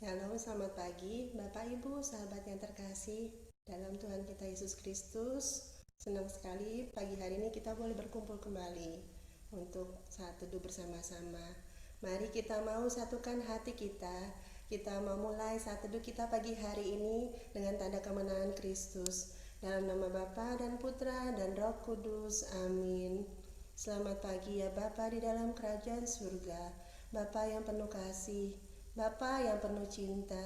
Shalom, selamat pagi Bapak Ibu, sahabat yang terkasih dalam Tuhan kita Yesus Kristus. Senang sekali pagi hari ini kita boleh berkumpul kembali untuk saat teduh bersama-sama. Mari kita mau satukan hati kita. Kita mau mulai saat teduh kita pagi hari ini dengan tanda kemenangan Kristus. Dalam nama Bapa dan Putra dan Roh Kudus, amin. Selamat pagi ya Bapa di dalam kerajaan surga, Bapa yang penuh kasih, Bapa yang penuh cinta.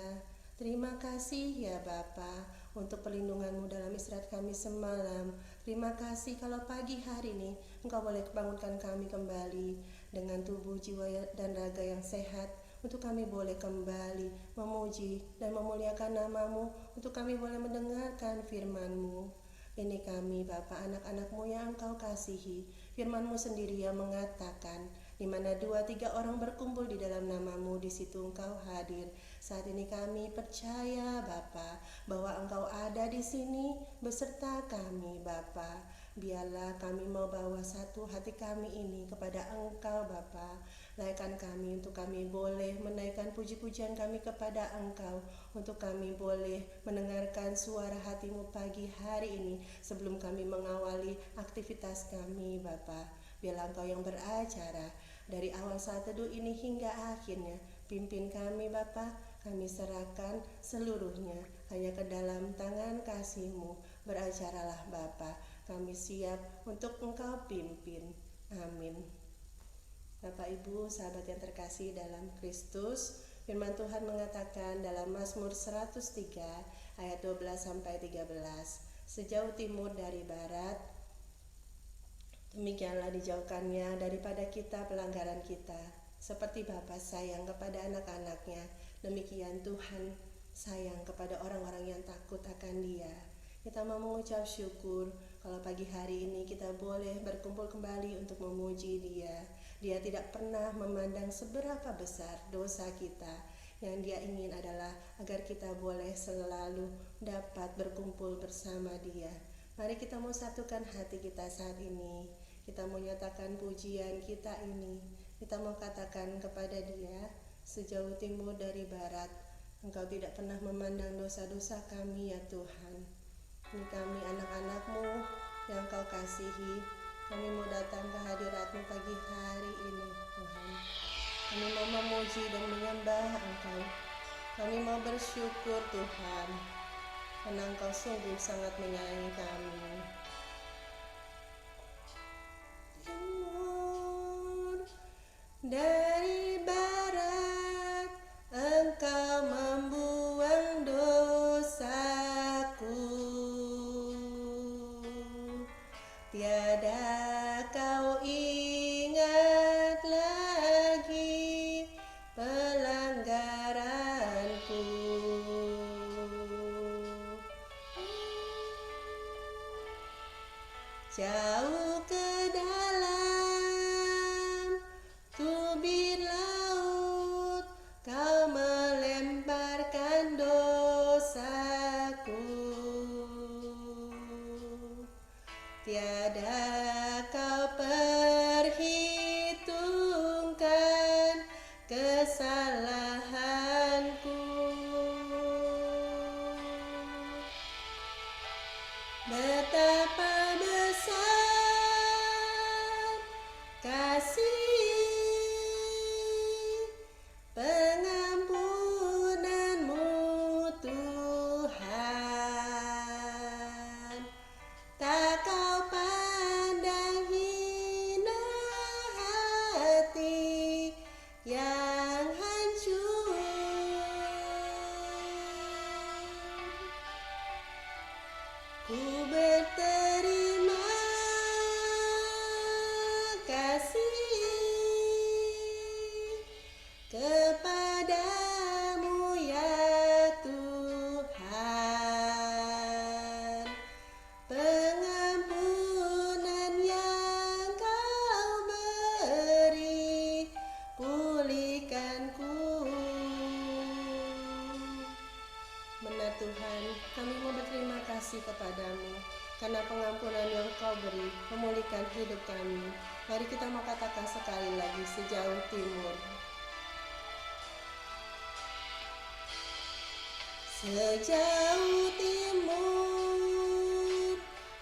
Terima kasih ya Bapa untuk perlindungan-Mu dalam istirahat kami semalam. Terima kasih kalau pagi hari ini Engkau boleh bangunkan kami kembali dengan tubuh, jiwa dan raga yang sehat, untuk kami boleh kembali memuji dan memuliakan nama-Mu, untuk kami boleh mendengarkan firman-Mu. Ini kami Bapa, anak-anak-Mu yang Engkau kasihi. Firman-Mu sendiri yang mengatakan, di mana 2-3 orang berkumpul di dalam nama-Mu, di situ Engkau hadir. Saat ini kami percaya Bapa, bahwa Engkau ada di sini beserta kami Bapa. Biarlah kami mau bawa satu hati kami ini kepada Engkau Bapa. Layakkan kami untuk kami boleh menaikkan puji-pujian kami kepada Engkau, untuk kami boleh mendengarkan suara hati-Mu pagi hari ini sebelum kami mengawali aktivitas kami Bapa. Biarlah Engkau yang beracara dari awal saat teduh ini hingga akhirnya. Pimpin kami Bapa, kami serahkan seluruhnya hanya ke dalam tangan kasih-Mu. Beracaralah Bapa, kami siap untuk Engkau pimpin. Amin. Bapak Ibu, sahabat yang terkasih dalam Kristus, firman Tuhan mengatakan dalam Mazmur 103 ayat 12-13, sejauh timur dari barat, demikianlah dijauhkannya daripada kita pelanggaran kita. Seperti Bapa sayang kepada anak-anaknya, demikian Tuhan sayang kepada orang-orang yang takut akan Dia. Kita mau mengucap syukur kalau pagi hari ini kita boleh berkumpul kembali untuk memuji Dia. Dia tidak pernah memandang seberapa besar dosa kita. Yang Dia ingin adalah agar kita boleh selalu dapat berkumpul bersama Dia. Mari kita mau satukan hati kita saat ini. Kita mau nyatakan pujian kita ini. Kita mau katakan kepada Dia, sejauh timur dari barat, Engkau tidak pernah memandang dosa-dosa kami ya Tuhan. Ini kami anak-anak-Mu yang Kau kasihi. Kami mau datang ke hadirat-Mu pagi hari ini Tuhan. Kami mau memuji dan menyembah Engkau. Kami mau bersyukur Tuhan, karena Engkau sungguh sangat menyayangi kami. Timur dari barat, Engkau membuang dosaku. Tiada Kau ingat lagi pelanggaranku. Jauh ke dalam tubir laut, Kau melemparkan dosaku. Tiada Kau perhitungkan kesalahanku. Betapa besar kasih pengampunan-Mu Tuhan. Tak Kau pandang hina hati yang hancur. Ku berterima kasih kepada-Mu ya Tuhan. Pengampunan yang Kau beri, pulihkanku. Benar Tuhan, kami mau berterima kasih kepada-Mu karena pengampunan yang Kau beri memulihkan hidup kami. Mari kita mau katakan sekali lagi, sejauh timur Sejauh timur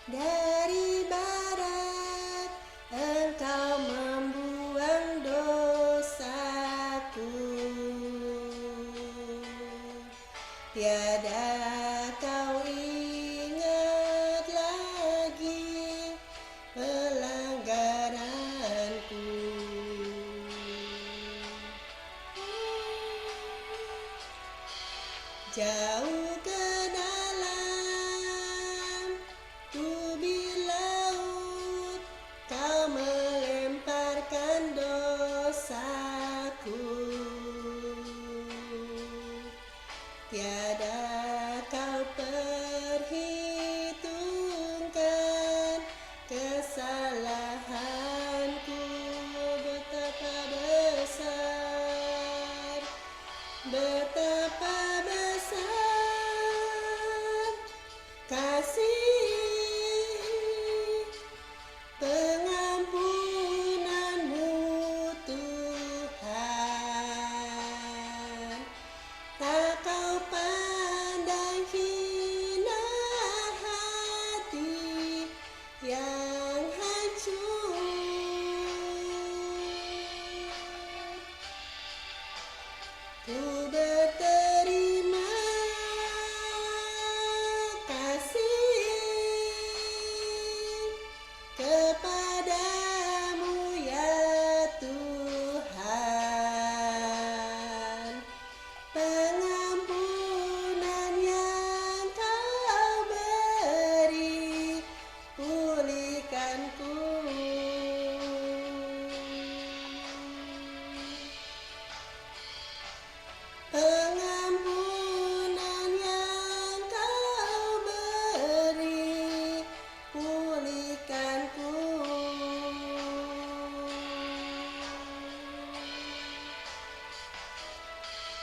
dari barat, Engkau membuang dosaku. Tiada kau ingat lagi pelanggaranku. Jauh ke dalam tubir laut, kau melemparkan dosaku. Tiada kau perhitungkan kesalahanku, betapa besar, betapa besar kasih pengampunanmu Tuhan. Tak kau pandang hina hati yang hancur. Ku berterima kasih kepadamu ya Tuhan. Pengampunan yang kau beri, pulihkanku. Pengampunan yang kau beri, pulihkanku.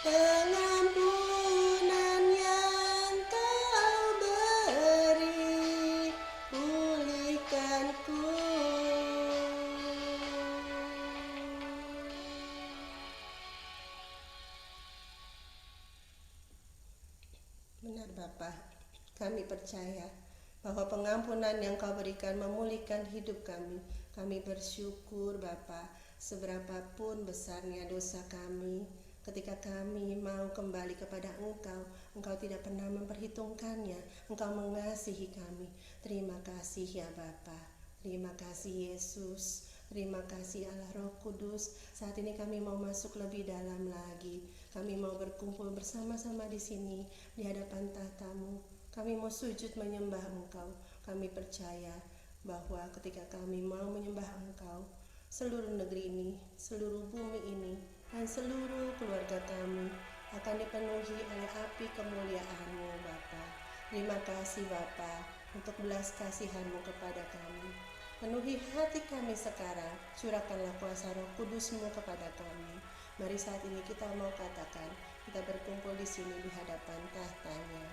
Pengampunan yang kau beri, pulihkanku. Benar Bapa, kami percaya bahwa pengampunan yang kau berikan memulihkan hidup kami. Kami bersyukur Bapa, seberapapun besarnya dosa kami, ketika kami mau kembali kepada Engkau, Engkau tidak pernah memperhitungkannya. Engkau mengasihi kami. Terima kasih ya Bapa. Terima kasih Yesus. Terima kasih Allah Roh Kudus. Saat ini kami mau masuk lebih dalam lagi. Kami mau berkumpul bersama-sama di sini di hadapan tahta-Mu. Kami mau sujud menyembah Engkau. Kami percaya bahwa ketika kami mau menyembah Engkau, seluruh negeri ini, seluruh bumi ini, dan seluruh keluarga kami akan dipenuhi oleh api kemuliaan-Mu Bapa. Terima kasih Bapa untuk belas kasihan-Mu kepada kami. Penuhi hati kami sekarang, curahkanlah kuasa Roh Kudus-Mu kepada kami. Mari saat ini kita mau katakan, kita berkumpul di sini di hadapan tahta-Nya.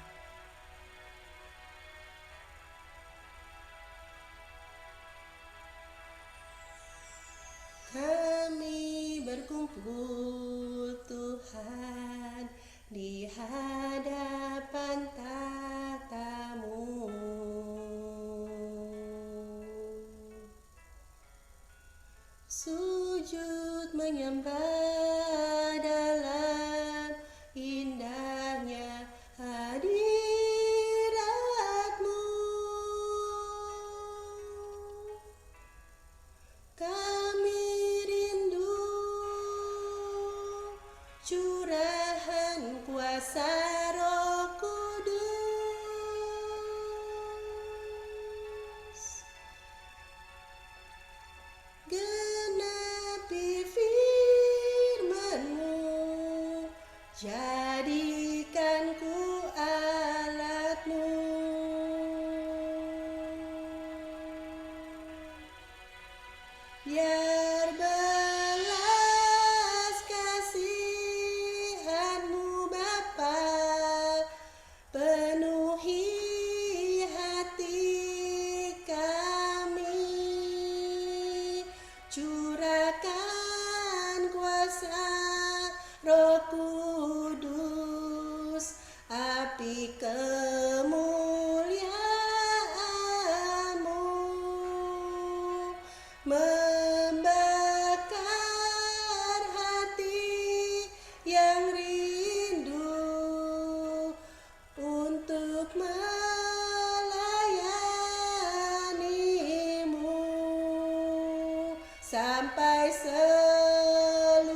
Kami berkumpul Tuhan di hadapan tahta-Mu. Sujud menyembah dalam indahnya hadirat-Mu. Kami rindu curahan kuasa Roh Kudus. Genapi firman-Mu, jadikan ku alat-Mu. Biar belas kasihan-Mu Bapa penuhi hati kami. Curahkan kuasa Roh Kudus, api seluruh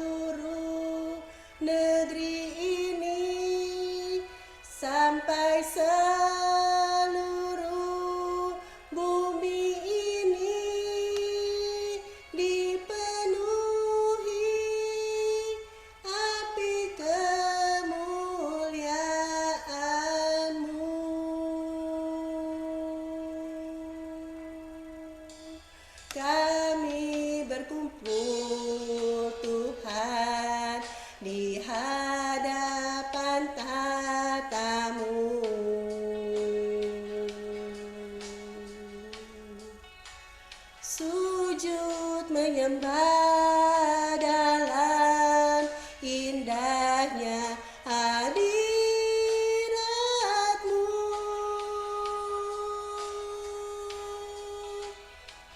negeri ini, sampai seluruh bumi ini dipenuhi api kemuliaan-Mu. Kami berkumpul Tuhan di hadapan tata-Mu. Sujud menyembah dalam indahnya hadirat-Mu.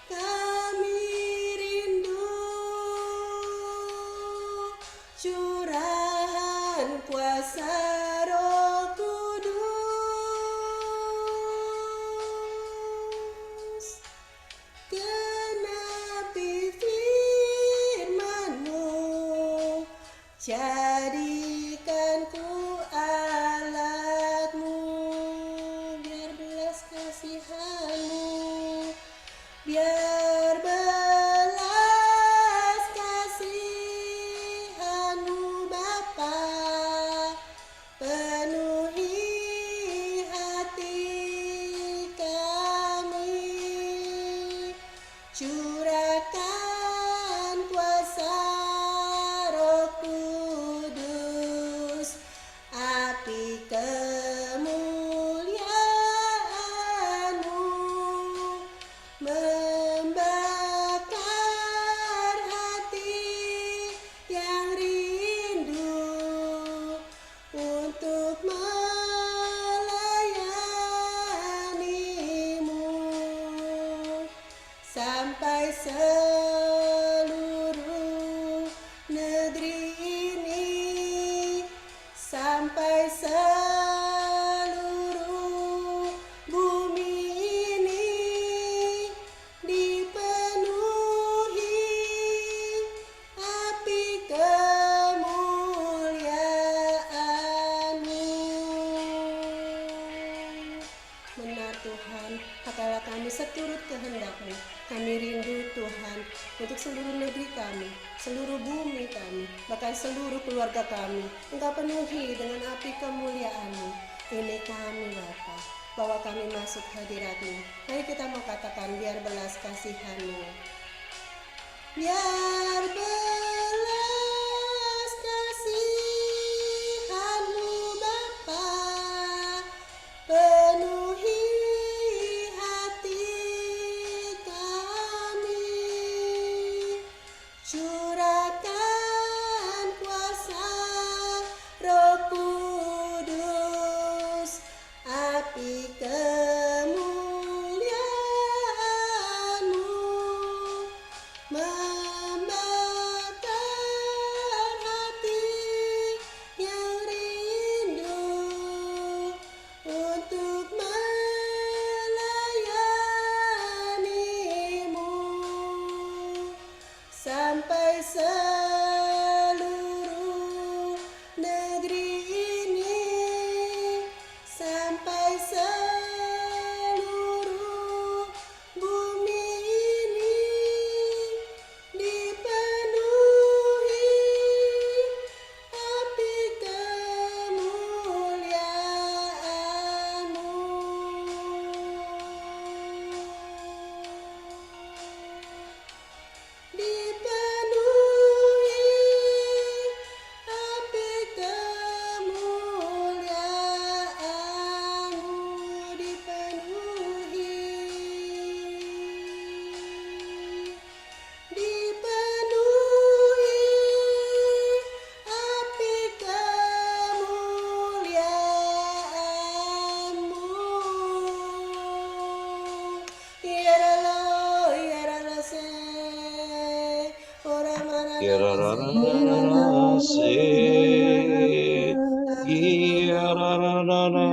Kami rindu curahan kuasa Roh Kudus. Genapi firman-Mu, jadikan ku alat-Mu. Biar belas kasihan-Mu, biar belas kasihan-Mu Bapa, penuhi hati kami. Curahkan kuasa Roh Kudus, api kemuliaan-Mu membakar hati yang rindu untuk melayani-Mu, sampai seluruh negeri ini, sampai seluruh bumi ini dipenuhi api kemuliaan-Mu. Benar Tuhan, akalah kami seturut kehendak-Mu. Kami rindu Tuhan untuk seluruh negeri kami, seluruh bumi kami, bahkan seluruh keluarga kami. Engkau penuhi dengan api kemuliaan-Mu. Ini kami Bapa, bawa kami masuk hadirat-Mu. Mari kita mau katakan, biar belas kasihan-Mu, biar belas kasihan-Mu Bapa, penuhi hati kami. Curahkan kuasa Roh Kudus, api kemuliaan-Mu membakar hati yang rindu untuk melayani-Mu, sampai seluruh negeri ini, sampai seluruh bumi ini dipenuhi api kemuliaan-Mu. Dipenuhi api kemuliaan-Mu, dipenuhi api kemuliaan-Mu. Yaralo, yaralo se, ora Yararararase, yarararara,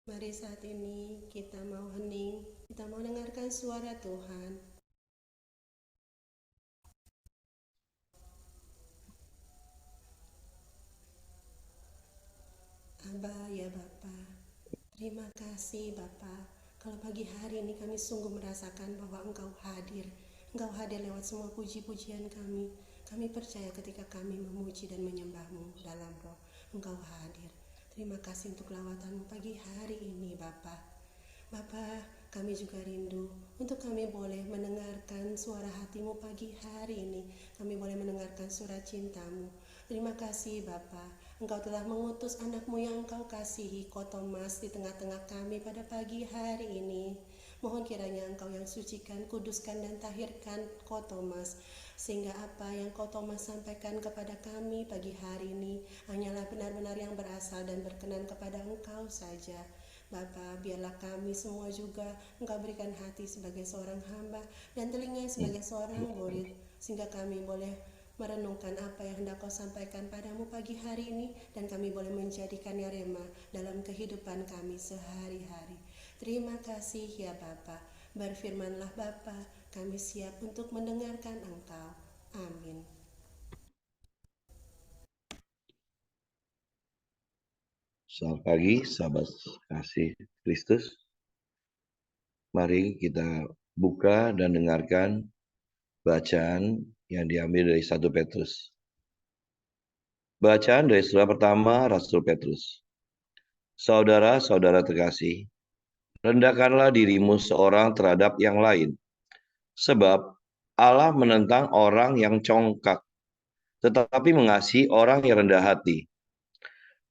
Mari saat ini kita mau hening, kita mau dengarkan suara Tuhan. Aba ya Bapa, terima kasih Bapa. Kalau pagi hari ini kami sungguh merasakan bahwa Engkau hadir. Engkau hadir lewat semua puji-pujian kami. Kami percaya ketika kami memuji dan menyembah-Mu dalam roh, Engkau hadir. Terima kasih untuk lawatanmu pagi hari ini Bapa. Bapa, kami juga rindu untuk kami boleh mendengarkan suara hati-Mu pagi hari ini. Kami boleh mendengarkan surat cinta-Mu. Terima kasih Bapa. Engkau telah mengutus anak-Mu yang Engkau kasihi, Kotomas, di tengah-tengah kami pada pagi hari ini. Mohon kiranya Engkau yang sucikan, kuduskan, dan tahirkan Kotomas, sehingga apa yang Kotomas sampaikan kepada kami pagi hari ini hanyalah benar-benar yang berasal dan berkenan kepada Engkau saja. Bapa, biarlah kami semua juga Engkau berikan hati sebagai seorang hamba dan telinga sebagai seorang murid, sehingga kami boleh merenungkan apa yang hendak Kau sampaikan padamu pagi hari ini, dan kami boleh menjadikannya rema dalam kehidupan kami sehari-hari. Terima kasih ya Bapa. Berfirmanlah Bapa, kami siap untuk mendengarkan Engkau. Amin. Selamat pagi, sahabat kasih Kristus. Mari kita buka dan dengarkan bacaan yang diambil dari 1 Petrus. Bacaan dari surah pertama Rasul Petrus. Saudara-saudara terkasih, rendahkanlah dirimu seorang terhadap yang lain, sebab Allah menentang orang yang congkak, tetapi mengasihi orang yang rendah hati.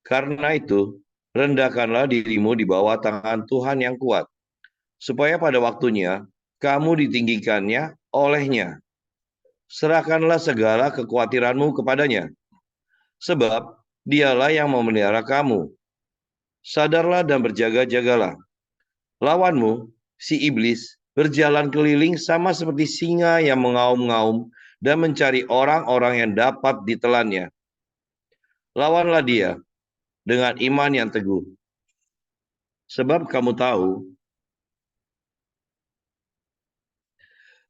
Karena itu, rendahkanlah dirimu di bawah tangan Tuhan yang kuat, supaya pada waktunya kamu ditinggikannya olehnya. Serahkanlah segala kekhawatiranmu kepadanya, sebab dialah yang memelihara kamu. Sadarlah dan berjaga-jagalah. Lawanmu, si iblis, berjalan keliling sama seperti singa yang mengaum-ngaum dan mencari orang-orang yang dapat ditelannya. Lawanlah dia dengan iman yang teguh. Sebab kamu tahu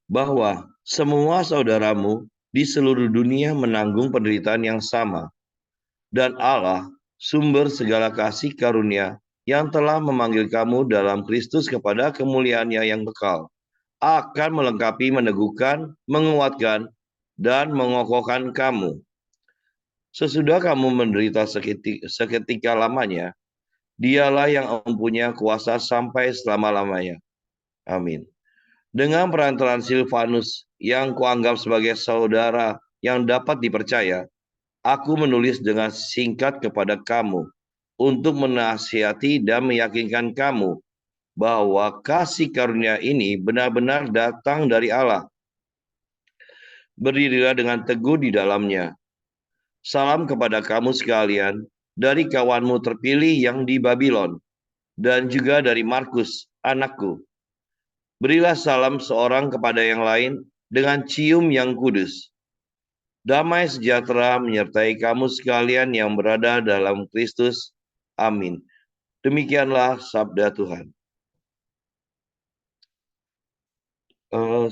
bahwa semua saudaramu di seluruh dunia menanggung penderitaan yang sama. Dan Allah, sumber segala kasih karunia, yang telah memanggil kamu dalam Kristus kepada kemuliaan-Nya yang kekal, akan melengkapi, meneguhkan, menguatkan, dan mengokohkan kamu. Sesudah kamu menderita seketika lamanya, Dialah yang mempunyai kuasa sampai selama-lamanya. Amin. Dengan perantaraan Silvanus yang kuanggap sebagai saudara yang dapat dipercaya, aku menulis dengan singkat kepada kamu untuk menasihati dan meyakinkan kamu bahwa kasih karunia ini benar-benar datang dari Allah. Berdirilah dengan teguh di dalamnya. Salam kepada kamu sekalian dari kawanmu terpilih yang di Babylon, dan juga dari Markus, anakku. Berilah salam seorang kepada yang lain dengan cium yang kudus. Damai sejahtera menyertai kamu sekalian yang berada dalam Kristus. Amin. Demikianlah sabda Tuhan.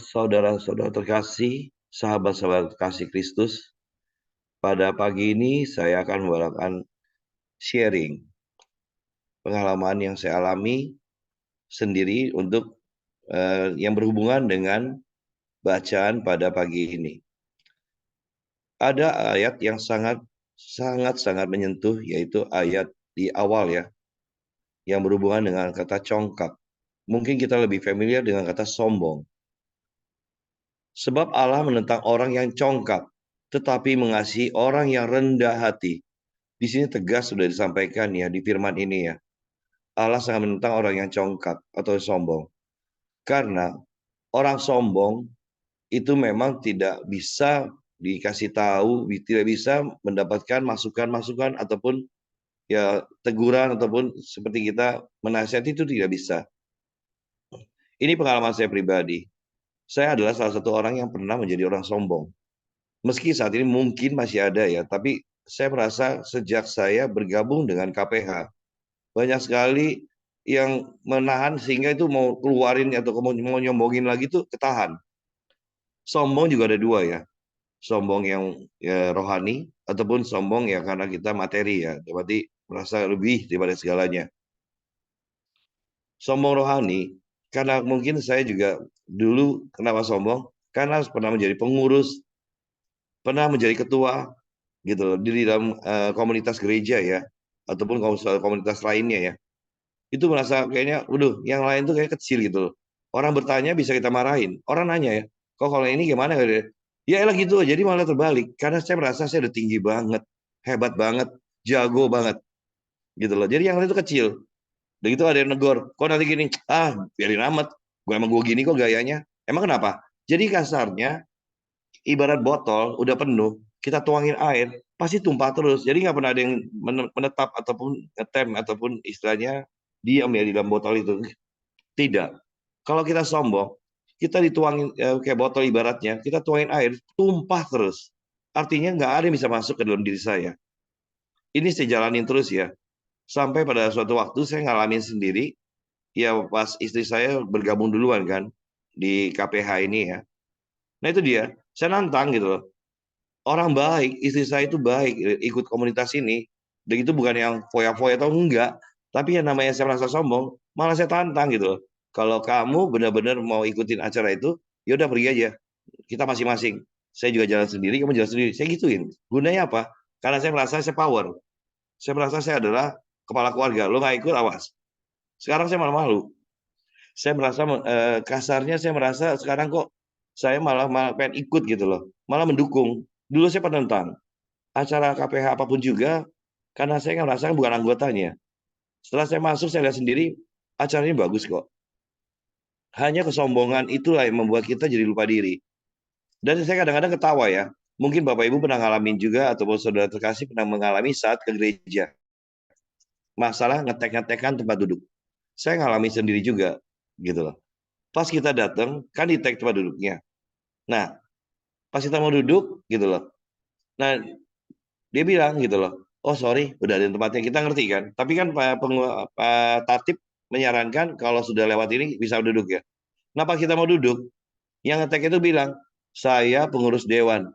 Saudara-saudara terkasih, sahabat-sahabat kasih Kristus, pada pagi ini saya akan membawakan sharing pengalaman yang saya alami sendiri untuk yang berhubungan dengan bacaan pada pagi ini. Ada ayat yang sangat menyentuh, yaitu ayat di awal ya, yang berhubungan dengan kata congkak. Mungkin kita lebih familiar dengan kata sombong. Sebab Allah menentang orang yang congkak, tetapi mengasihi orang yang rendah hati. Di sini tegas sudah disampaikan ya di firman ini ya. Allah sangat menentang orang yang congkak atau sombong. Karena orang sombong itu memang tidak bisa dikasih tahu, tidak bisa mendapatkan masukan-masukan ataupun ya teguran ataupun seperti kita menasihati itu tidak bisa. Ini pengalaman saya pribadi. Saya adalah salah satu orang yang pernah menjadi orang sombong. Meski saat ini mungkin masih ada ya, tapi saya merasa sejak saya bergabung dengan KPH, banyak sekali yang menahan sehingga itu mau keluarin atau mau nyombongin lagi tuh ketahan. Sombong juga ada dua ya. Sombong yang ya, rohani ataupun sombong ya karena kita materi ya, berarti merasa lebih daripada segalanya. Sombong rohani karena mungkin saya juga dulu kenapa sombong, karena pernah menjadi pengurus, pernah menjadi ketua gitu di dalam komunitas gereja ya, ataupun komunitas lainnya ya. Itu merasa kayaknya, waduh, yang lain tuh kayak kecil gitu loh. Orang bertanya bisa kita marahin. Orang nanya ya, kok kalau ini gimana? Ya elah gitu, jadi malah terbalik. Karena saya merasa saya udah tinggi banget, hebat banget, jago banget. Gitu loh. Jadi yang lain itu kecil. Dan gitu ada yang negor, kok nanti gini, biarin amat. Emang gue gini kok gayanya. Emang kenapa? Jadi kasarnya, ibarat botol udah penuh, kita tuangin air, pasti tumpah terus. Jadi nggak pernah ada yang menetap ataupun ngetem ataupun istilahnya diam ya di dalam botol itu. Tidak. Kalau kita sombong, kita dituangin kayak botol ibaratnya, kita tuangin air, tumpah terus. Artinya nggak ada yang bisa masuk ke dalam diri saya. Ini saya jalanin terus ya. Sampai pada suatu waktu saya ngalamin sendiri, ya pas istri saya bergabung duluan kan di KPH ini ya. Nah itu dia, saya nantang gitu loh. Orang baik, istri saya itu baik, ikut komunitas ini. Dan itu bukan yang foya-foya atau enggak. Tapi yang namanya saya merasa sombong, malah saya tantang gitu loh. Kalau kamu benar-benar mau ikutin acara itu, ya udah pergi aja. Kita masing-masing. Saya juga jalan sendiri, kamu jalan sendiri. Saya gituin. Gunanya apa? Karena saya merasa saya power. Saya merasa saya adalah kepala keluarga. Lo nggak ikut, awas. Sekarang saya malah malu. Saya merasa kasarnya saya merasa sekarang kok saya malah pengen ikut gitu loh. Malah mendukung. Dulu saya penentang. Acara KPH apapun juga, karena saya kan merasakan bukan anggotanya. Setelah saya masuk, saya lihat sendiri, acaranya bagus kok. Hanya kesombongan itulah yang membuat kita jadi lupa diri. Dan saya kadang-kadang ketawa ya. Mungkin Bapak Ibu pernah ngalamin juga, ataupun saudara terkasih pernah mengalami saat ke gereja. Masalah ngetek-ngetekan tempat duduk. Saya ngalamin sendiri juga, gitu loh. Pas kita datang, kan di-tag tempat duduknya. Nah, pas kita mau duduk, gitu loh. Nah, dia bilang gitu loh, oh sorry, udah ada tempatnya. Kita ngerti kan. Tapi kan Pak Tatip menyarankan kalau sudah lewat ini bisa duduk ya. Nah pas kita mau duduk, yang ngetek itu bilang, saya pengurus dewan.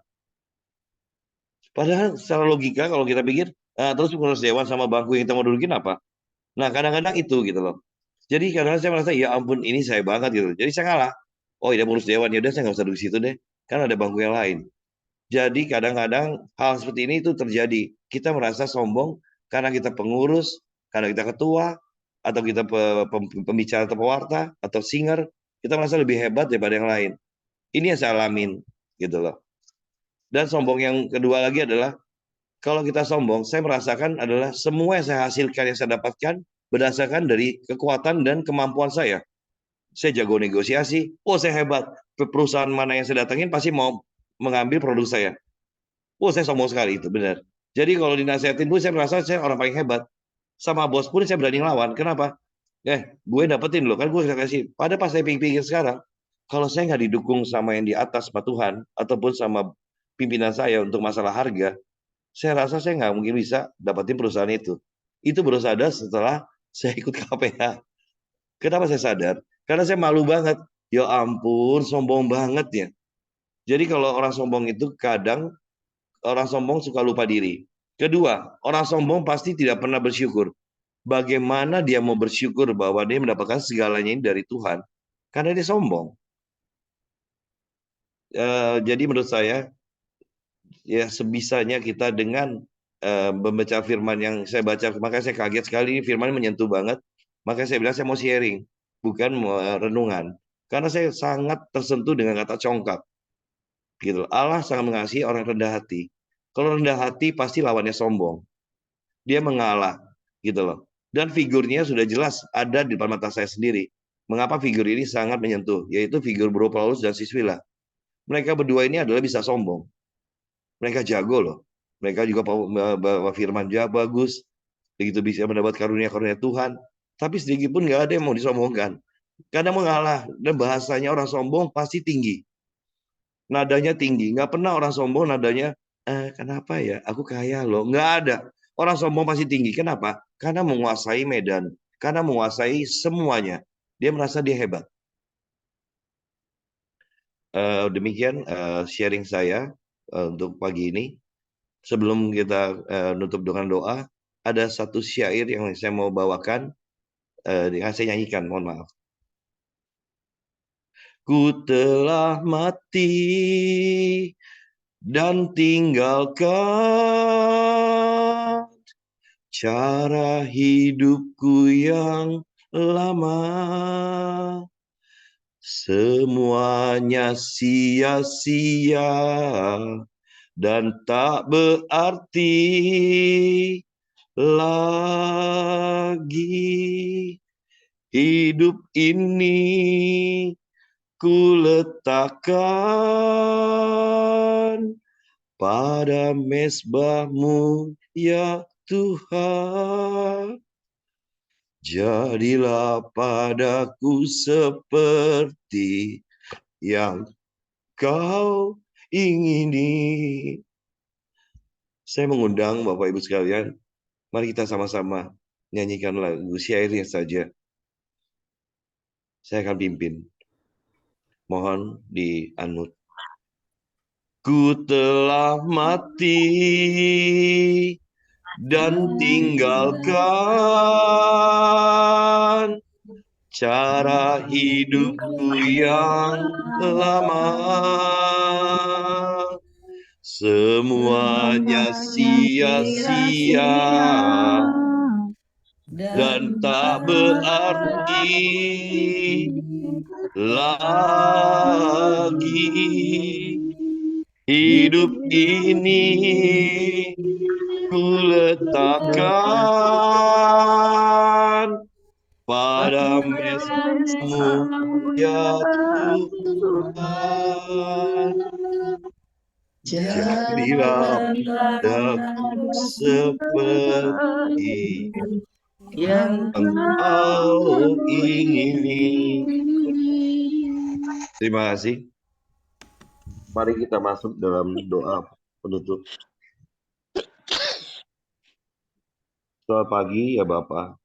Padahal secara logika kalau kita pikir, terus pengurus dewan sama bangku yang kita mau dudukin apa? Nah kadang-kadang itu gitu loh. Jadi kadang-kadang saya merasa, ya ampun ini saya banget gitu. Jadi saya ngalah. Oh iya pengurus dewan, ya udah saya nggak usah duduk situ deh. Kan ada bangku yang lain. Jadi kadang-kadang hal seperti ini itu terjadi. Kita merasa sombong karena kita pengurus, karena kita ketua, atau kita pembicara atau pewarta, atau singer. Kita merasa lebih hebat daripada yang lain. Ini yang saya alamin, gitu loh. Dan sombong yang kedua lagi adalah, kalau kita sombong, saya merasakan adalah semua yang saya hasilkan, yang saya dapatkan, berdasarkan dari kekuatan dan kemampuan saya. Saya jago negosiasi, oh saya hebat. Perusahaan mana yang saya datangin pasti mau mengambil produk saya. Oh saya sombong sekali, itu benar. Jadi kalau dinasihatin pun saya merasa saya orang paling hebat. Sama bos pun saya berani lawan. Kenapa? Gue dapetin loh, kan gue kasih. Pada pas saya pikir-pikir sekarang, kalau saya nggak didukung sama yang di atas, sama Tuhan, ataupun sama pimpinan saya untuk masalah harga, saya rasa saya nggak mungkin bisa dapetin perusahaan itu. Itu baru sadar setelah saya ikut KPH. Kenapa saya sadar? Karena saya malu banget. Ya ampun, sombong banget ya. Jadi kalau orang sombong itu kadang orang sombong suka lupa diri. Kedua, orang sombong pasti tidak pernah bersyukur. Bagaimana dia mau bersyukur bahwa dia mendapatkan segalanya ini dari Tuhan? Karena dia sombong. Jadi menurut saya, ya sebisanya kita dengan membaca firman yang saya baca, makanya saya kaget sekali, firman menyentuh banget. Makanya saya bilang saya mau sharing, bukan mau renungan. Karena saya sangat tersentuh dengan kata congkak. Gitu. Allah sangat mengasihi orang rendah hati. Kalau rendah hati pasti lawannya sombong. Dia mengalah, gitu loh. Dan figurnya sudah jelas ada di depan mata saya sendiri. Mengapa figur ini sangat menyentuh? Yaitu figur Bro Paulus dan Siswila. Mereka berdua ini adalah bisa sombong. Mereka jago loh. Mereka juga bawa firman bagus. Begitu bisa mendapat karunia-karunia Tuhan. Tapi sedikit pun nggak ada yang mau disombongkan. Kadang mengalah. Dan bahasanya orang sombong pasti tinggi. Nadanya tinggi. Nggak pernah orang sombong nadanya, kenapa ya? Aku kaya loh. Nggak ada. Orang sombong pasti tinggi. Kenapa? Karena menguasai medan. Karena menguasai semuanya. Dia merasa dia hebat. Demikian sharing saya untuk pagi ini. Sebelum kita nutup dengan doa, ada satu syair yang saya mau bawakan, yang saya nyanyikan, mohon maaf. Ku telah mati dan tinggalkan cara hidupku yang lama. Semuanya sia-sia dan tak berarti lagi. Hidup ini ku letakkan pada mezbahmu ya Tuhan. Jadilah padaku seperti yang kau ingini. Saya mengundang Bapak Ibu sekalian, mari kita sama-sama nyanyikan lagu syairnya saja. Saya akan pimpin. Mohon di-unmute. Ku telah mati dan tinggalkan cara hidupku yang lama. Semuanya sia-sia dan tak berarti lagi. Hidup ini ku letakkan pada mezbahmu ya Tuhan. Jadilah padaku seperti yang kau ingini. Terima kasih. Mari kita masuk dalam doa penutup. Selamat pagi ya Bapak.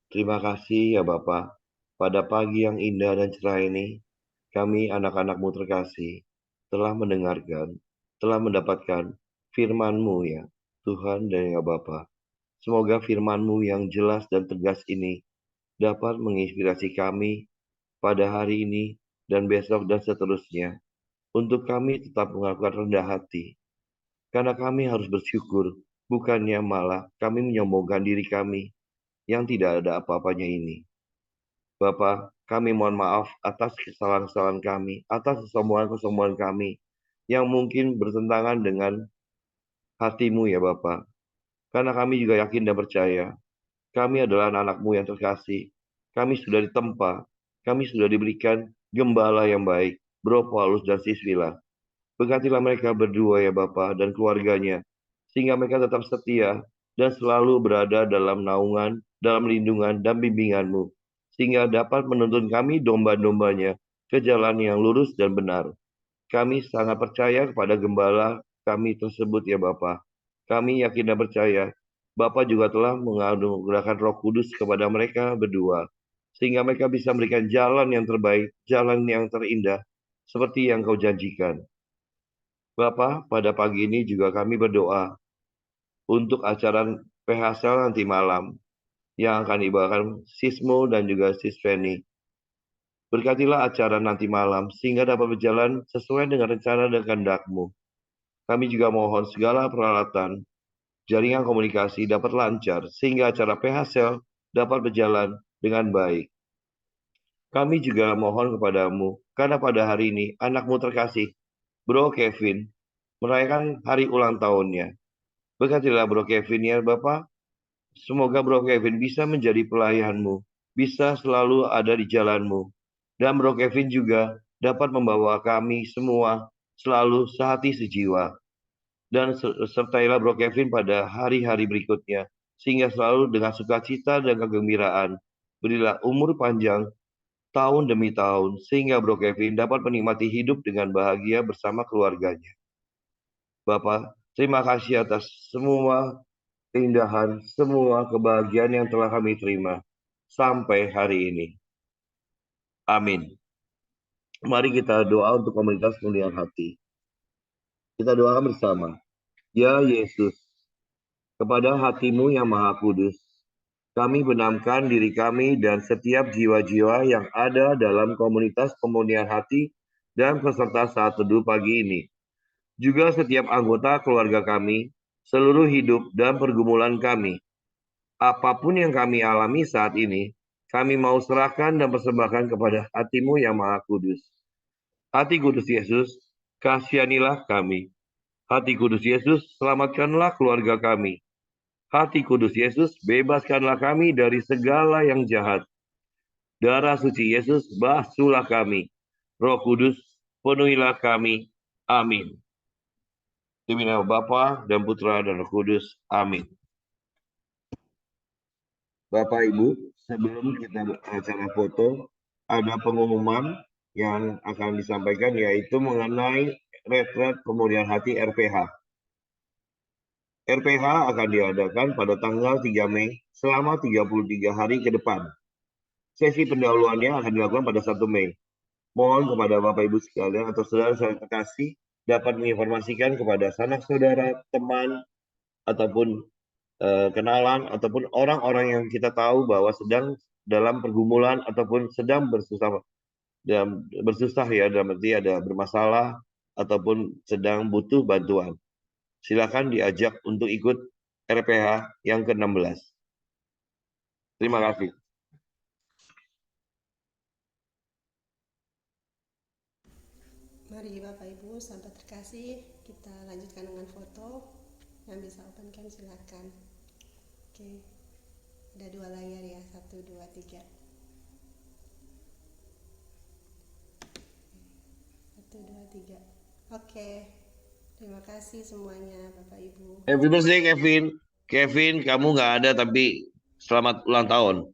Terima kasih ya Bapak. Pada pagi yang indah dan cerah ini, kami anak-anak-Mu terkasih telah mendengarkan, telah mendapatkan firman-Mu ya Tuhan dan ya Bapa. Semoga firman-Mu yang jelas dan tegas ini dapat menginspirasi kami pada hari ini dan besok dan seterusnya, untuk kami tetap melakukan rendah hati. Karena kami harus bersyukur, bukannya malah kami menyombongkan diri kami yang tidak ada apa-apanya ini. Bapa, kami mohon maaf atas kesalahan-kesalahan kami, atas kesombongan-kesombongan kami, yang mungkin bertentangan dengan hati-Mu ya Bapa. Karena kami juga yakin dan percaya, kami adalah anak-anak-Mu yang terkasih. Kami sudah ditempa, kami sudah diberikan gembala yang baik, Bro Paulus dan Siswila. Berkatilah mereka berdua ya Bapa dan keluarganya, sehingga mereka tetap setia dan selalu berada dalam naungan, dalam lindungan dan bimbingan-Mu, sehingga dapat menuntun kami domba-dombanya ke jalan yang lurus dan benar. Kami sangat percaya kepada gembala kami tersebut ya Bapa. Kami yakin dan percaya Bapa juga telah menganugerahkan Roh Kudus kepada mereka berdua, sehingga mereka bisa memberikan jalan yang terbaik, jalan yang terindah, seperti yang Kau janjikan. Bapa, pada pagi ini juga kami berdoa untuk acara PHSL nanti malam yang akan dibawakan Sismo dan juga Sis Feni. Berkatilah acara nanti malam sehingga dapat berjalan sesuai dengan rencana dan kehendak-Mu. Kami juga mohon segala peralatan, jaringan komunikasi dapat lancar sehingga acara PHSL dapat berjalan dengan baik. Kami juga mohon kepadamu, karena pada hari ini anak-Mu terkasih, Bro Kevin, merayakan hari ulang tahunnya. Berkatilah Bro Kevin ya Bapak. Semoga Bro Kevin bisa menjadi pelayan-Mu, bisa selalu ada di jalan-Mu. Dan Bro Kevin juga dapat membawa kami semua selalu sehati sejiwa. Dan sertailah Bro Kevin pada hari-hari berikutnya, sehingga selalu dengan sukacita dan kegembiraan. Berilah umur panjang tahun demi tahun, sehingga Bro Kevin dapat menikmati hidup dengan bahagia bersama keluarganya. Bapak, terima kasih atas semua keindahan, semua kebahagiaan yang telah kami terima sampai hari ini. Amin. Mari kita doa untuk komunitas kemuliaan hati. Kita doakan bersama. Ya Yesus, kepada hati-Mu yang Maha Kudus, kami benamkan diri kami dan setiap jiwa-jiwa yang ada dalam komunitas kemuliaan hati dan peserta saat teduh pagi ini. Juga setiap anggota keluarga kami, seluruh hidup dan pergumulan kami. Apapun yang kami alami saat ini, kami mau serahkan dan persembahkan kepada hati-Mu yang Maha Kudus. Hati Kudus Yesus, kasihanilah kami. Hati Kudus Yesus, selamatkanlah keluarga kami. Hati Kudus Yesus, bebaskanlah kami dari segala yang jahat. Darah suci Yesus, basuhlah kami. Roh Kudus, penuhilah kami. Amin. Demi nama Bapa dan Putra dan Roh Kudus. Amin. Bapak Ibu, sebelum kita acara foto, ada pengumuman yang akan disampaikan yaitu mengenai retret pemulihan hati RPH. RPH akan diadakan pada tanggal 3 Mei selama 33 hari ke depan. Sesi pendahuluannya akan dilakukan pada 1 Mei. Mohon kepada Bapak Ibu sekalian atau saudara-saudara terkasih dapat menginformasikan kepada sanak saudara, teman, ataupun kenalan, ataupun orang-orang yang kita tahu bahwa sedang dalam pergumulan ataupun sedang bersusah ya, dalam arti ada bermasalah ataupun sedang butuh bantuan. Silakan diajak untuk ikut RPH yang ke-16. Terima kasih. Mari Bapak Ibu, sahabat terkasih, kita lanjutkan dengan foto. Yang bisa open cam silakan. Oke, ada 2 layar ya, 1, 2, 3. 1, 2, 3. Oke, terima kasih semuanya Bapak Ibu. Happy birthday Kevin. Kevin, kamu nggak ada tapi selamat ulang tahun.